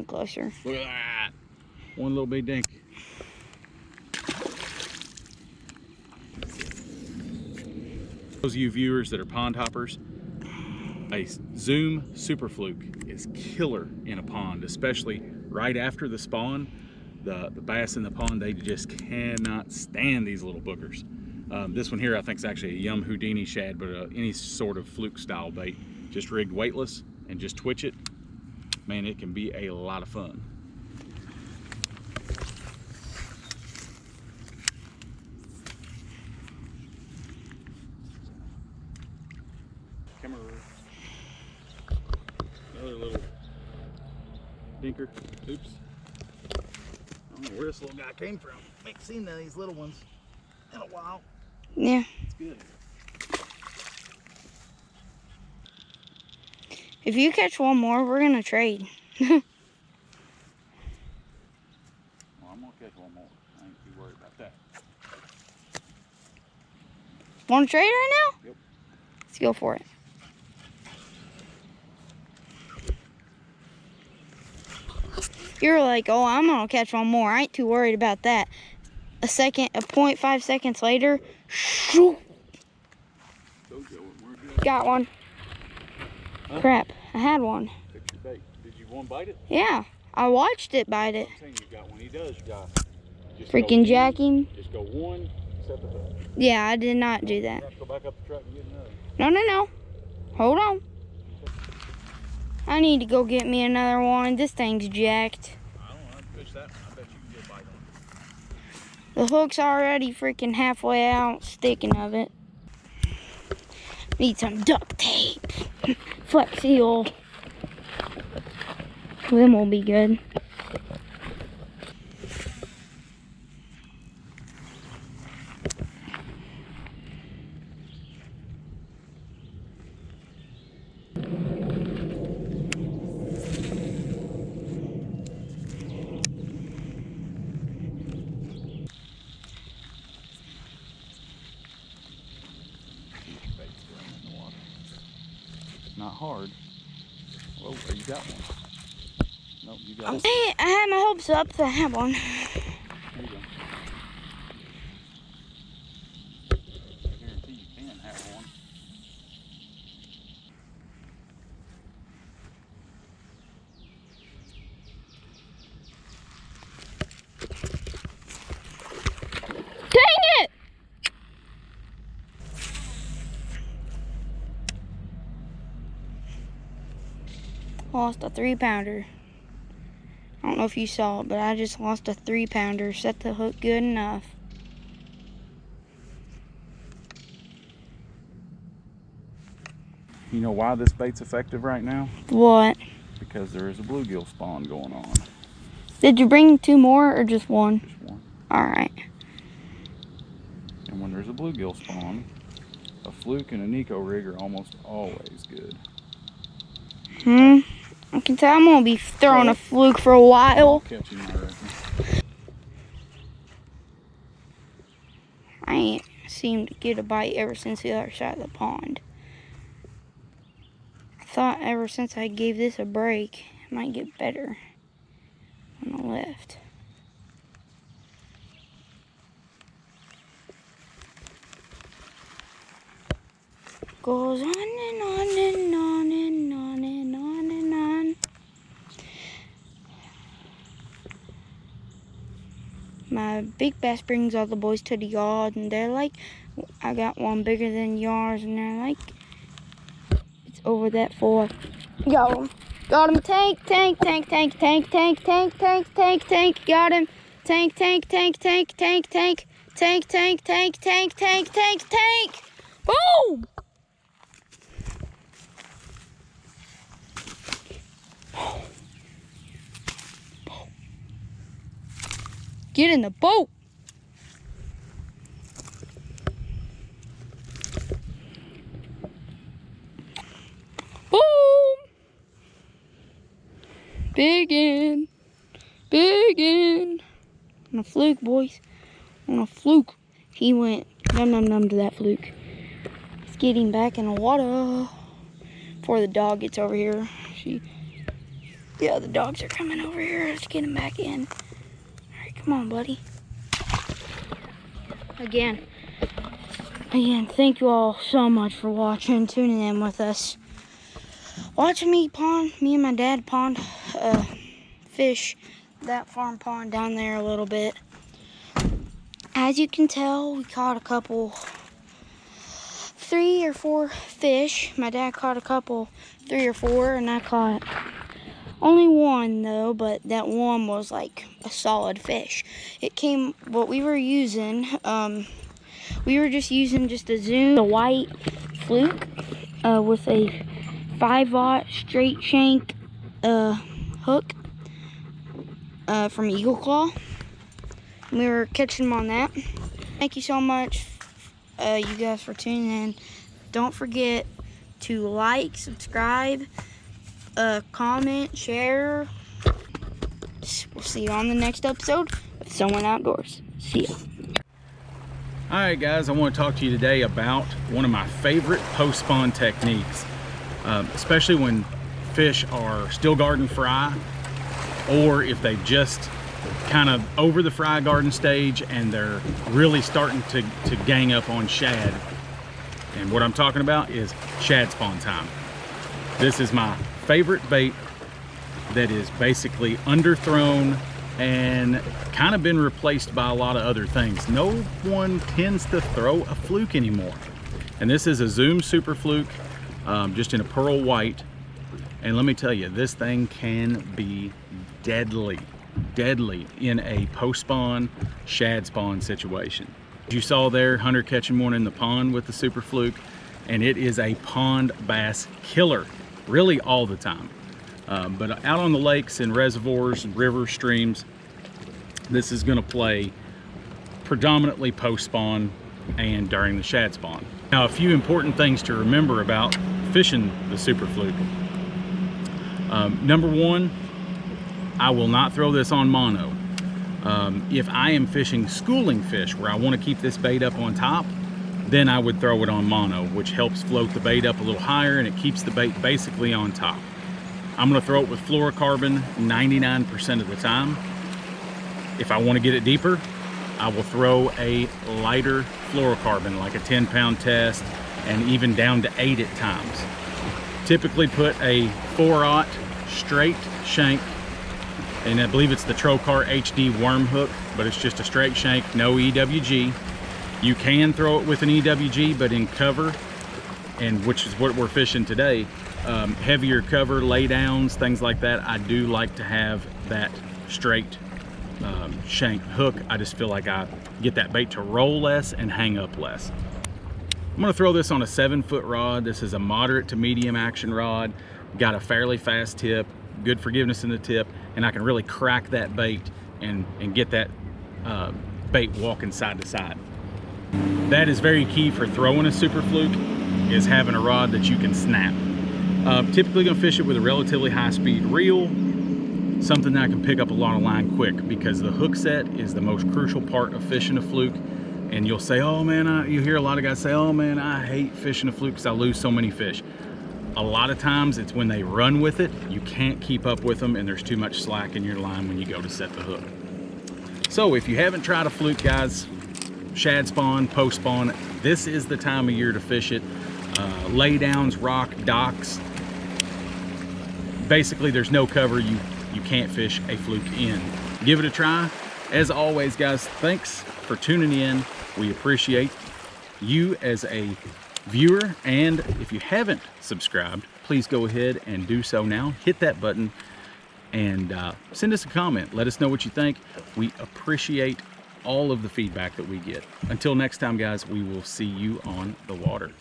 closer. Look at that. One little bitty dink. Those of you viewers that are pond hoppers, a Zoom Super Fluke is killer in a pond, especially right after the spawn. The bass in the pond, they just cannot stand these little boogers. This one here I think is actually a Yum Houdini shad, but any sort of fluke style bait, just rigged weightless and just twitch it, man, it can be a lot of fun. Camera. Another little dinker. Oops. I don't know where this little guy came from. I ain't seen none of these little ones in a while. Yeah. It's good. If you catch one more, we're gonna trade. Well, I'm gonna catch one more. I ain't too worried about that. Want to trade right now? Yep. Let's go for it. You're like, oh, I'm gonna catch one more. I ain't too worried about that. A 0.5 seconds later, shoot. Got one. Huh? Crap, I had one. Fix your bait. Did you one bite it? Yeah, I watched it bite it. I'm saying you got one. He does, you guys. Just Freaking jack him. Just go one, set the hook. Yeah, I did not do You that. have to go back up the truck and get another. No. Hold on. I need to go get me another one. This thing's jacked. I don't know. I'd fish that one. I bet you can get a bite on it. The hook's already freaking halfway out, sticking of it. Need some duct tape. Flex seal. Them will be good. Not hard. Whoa, you got one. Nope, you got it. Hey, I had my hopes up to have one. There you go. I guarantee you can have one. Dang it! Lost a 3-pounder. I don't know if you saw it, but I just lost a 3-pounder. Set the hook good enough. You know why this bait's effective right now? What? Because there is a bluegill spawn going on. Did you bring 2 more or just one? Just one. Alright. And when there's a bluegill spawn, a fluke and a Nico rig are almost always good. I can tell I'm gonna be throwing a fluke for a while. Catch him, I reckon. I ain't seemed to get a bite ever since the other side of the pond. I thought ever since I gave this a break, it might get better on the left. Goes on and on and on and on and on and on. My big bass brings all the boys to the yard, and they're like, I got one bigger than yours, and they're like, it's over that 4. Got him. Got him. Tank. Got him. Tank. Boom! Get in the boat. Boom. Big in. On a fluke, boys. On a fluke. He went num to that fluke. Let's get him back in the water before the dog gets over here. Yeah, the dogs are coming over here. Let's get him back in. All right, come on, buddy. Again, thank you all so much for watching, tuning in with us. Watching me and my dad pond fish that farm pond down there a little bit. As you can tell, we caught a couple, 3 or 4 fish. My dad caught a couple, 3 or 4, and I caught only 1 though, but that one was like a solid fish. It came, what we were using, we were just using a Zoom, a white fluke with a 5-aught straight shank hook from Eagle Claw. We were catching them on that. Thank you so much, you guys, for tuning in. Don't forget to like, subscribe, comment, share. We'll see you on the next episode of Someone Outdoors. See ya. All right, guys, I want to talk to you today about one of my favorite post-spawn techniques, especially when fish are still garden fry, or if they've just kind of over the fry garden stage and they're really starting to gang up on shad. And what I'm talking about is shad spawn time. This is my favorite bait that is basically underthrown and kind of been replaced by a lot of other things. No one tends to throw a fluke anymore. And this is a Zoom Super Fluke, just in a pearl white. And let me tell you, this thing can be deadly in a post-spawn shad spawn situation. You saw there, Hunter catching one in the pond with the Super Fluke, and it is a pond bass killer, really all the time. But out on the lakes and reservoirs and rivers, streams, this is going to play predominantly post-spawn and during the shad spawn. Now, a few important things to remember about fishing the Super Fluke. Number one, I will not throw this on mono. If I am fishing schooling fish where I want to keep this bait up on top, then I would throw it on mono, which helps float the bait up a little higher and it keeps the bait basically on top. I'm going to throw it with fluorocarbon 99% of the time. If I want to get it deeper, I will throw a lighter fluorocarbon, like a 10-pound test, and even down to 8 at times. Typically put a 4-aught straight shank, and I believe it's the Trocar HD worm hook, but it's just a straight shank, no EWG. You can throw it with an EWG, but in cover, and which is what we're fishing today, heavier cover, laydowns, things like that, I do like to have that straight shank hook. I just feel like I get that bait to roll less and hang up less. I'm going to throw this on a 7-foot rod. This is a moderate to medium action rod. Got a fairly fast tip, good forgiveness in the tip, and I can really crack that bait and get that bait walking side to side. That is very key for throwing a Super Fluke, is having a rod that you can snap. Typically gonna fish it with a relatively high speed reel, something that I can pick up a lot of line quick, because the hook set is the most crucial part of fishing a fluke. And you'll say, oh man, you hear a lot of guys say, oh man, I hate fishing a fluke because I lose so many fish. A lot of times it's when they run with it, you can't keep up with them and there's too much slack in your line when you go to set the hook. So if you haven't tried a fluke, guys, shad spawn, post spawn, this is the time of year to fish it. Laydowns, rock, docks, basically there's no cover you can't fish a fluke in. Give it a try. As always, guys, thanks for tuning in. We appreciate you as a viewer, and if you haven't subscribed, please go ahead and do so now. Hit that button and send us a comment. Let us know what you think. We appreciate all of the feedback that we get. Until next time, guys, we will see you on the water.